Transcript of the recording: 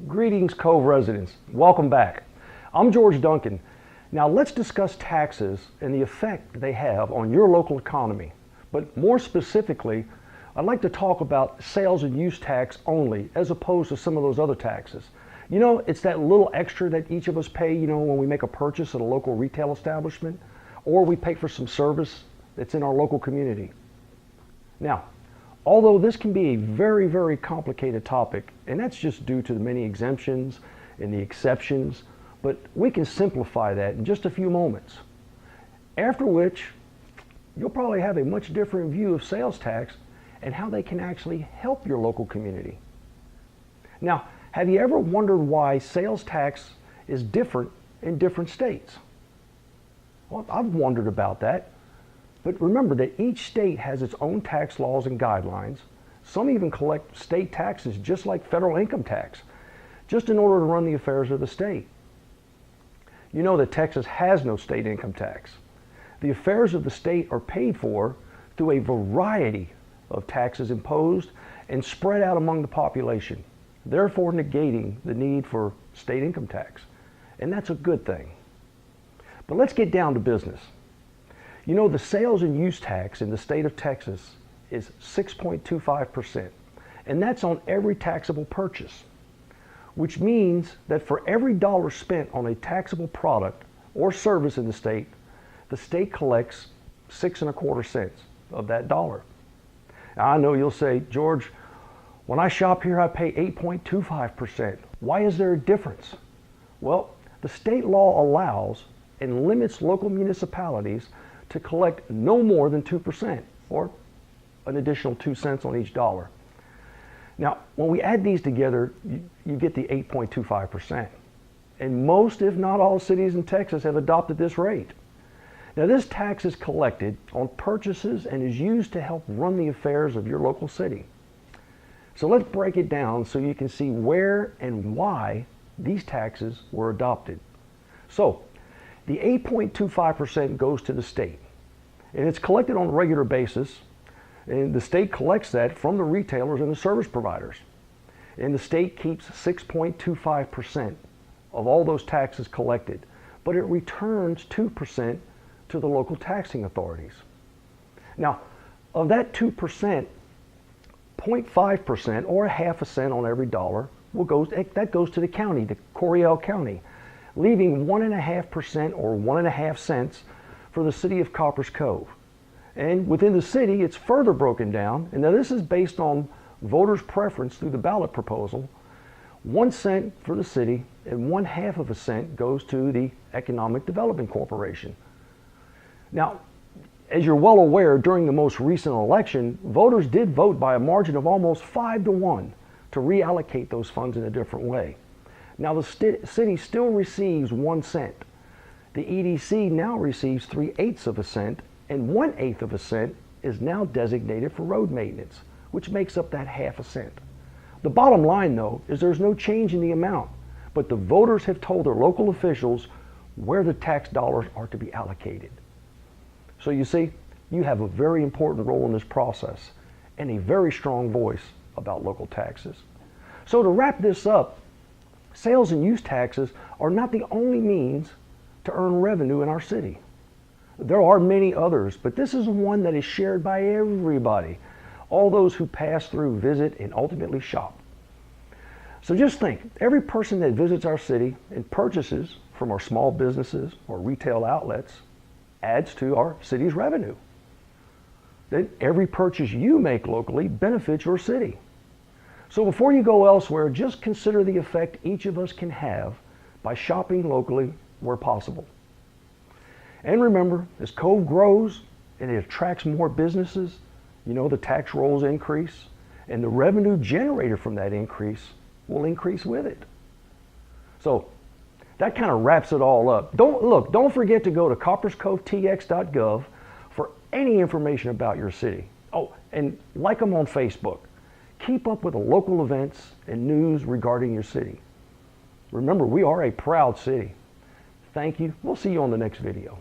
Greetings, Cove residents. Welcome back. I'm George Duncan. Now let's discuss taxes and the effect they have on your local economy. But more specifically, I'd like to talk about sales and use tax only as opposed to some of those other taxes. You know, it's that little extra that each of us pay, when we make a purchase at a local retail establishment, or we pay for some service that's in our local community. Now, although this can be a very, very complicated topic, and that's just due to the many exemptions and the exceptions, but we can simplify that in just a few moments. After which, you'll probably have a much different view of sales tax and how they can actually help your local community. Now, have you ever wondered why sales tax is different in different states? Well, I've wondered about that. But remember that each state has its own tax laws and guidelines. Some even collect state taxes just like federal income tax, just in order to run the affairs of the state. You know that Texas has no state income tax. The affairs of the state are paid for through a variety of taxes imposed and spread out among the population, therefore negating the need for state income tax. And that's a good thing. But let's get down to business. You know, the sales and use tax in the state of Texas is 6.25%, and that's on every taxable purchase, which means that for every dollar spent on a taxable product or service in the state collects 6.25 cents of that dollar. Now, I know you'll say, George, when I shop here, I pay 8.25%. Why is there a difference? Well, the state law allows and limits local municipalities to collect no more than 2%, or an additional 2 cents on each dollar. Now, when we add these together, you get the 8.25%. And most, if not all, cities in Texas have adopted this rate. Now, this tax is collected on purchases and is used to help run the affairs of your local city. So let's break it down so you can see where and why these taxes were adopted. So, the 8.25% goes to the state, and it's collected on a regular basis, and the state collects that from the retailers and the service providers. And the state keeps 6.25% of all those taxes collected, but it returns 2% to the local taxing authorities. Now, of that 2%, 0.5% or a half a cent on every dollar that goes to the county, to Coryell County, leaving 1.5% or 1.5 cents for the city of Copperas Cove. And within the city, it's further broken down, and now this is based on voters' preference through the ballot proposal. 1 cent for the city, and 1/2 of a cent goes to the Economic Development Corporation. Now, as you're well aware, during the most recent election, voters did vote by a margin of almost 5-1 to reallocate those funds in a different way. Now, the city still receives 1 cent. The EDC now receives 3/8 of a cent, and 1/8 of a cent is now designated for road maintenance, which makes up that half a cent. The bottom line, though, is there's no change in the amount, but the voters have told their local officials where the tax dollars are to be allocated. So you see, you have a very important role in this process and a very strong voice about local taxes. So to wrap this up, sales and use taxes are not the only means to earn revenue in our city. There are many others, but this is one that is shared by everybody, all those who pass through, visit, and ultimately shop. So just think, every person that visits our city and purchases from our small businesses or retail outlets adds to our city's revenue. Then every purchase you make locally benefits your city. So before you go elsewhere, just consider the effect each of us can have by shopping locally where possible. And remember, as Cove grows and it attracts more businesses, the tax rolls increase, and the revenue generated from that increase will increase with it. So that kind of wraps it all up. Don't forget to go to copperscovetx.gov for any information about your city. Oh, and like them on Facebook. Keep up with the local events and news regarding your city. Remember, we are a proud city. Thank you. We'll see you on the next video.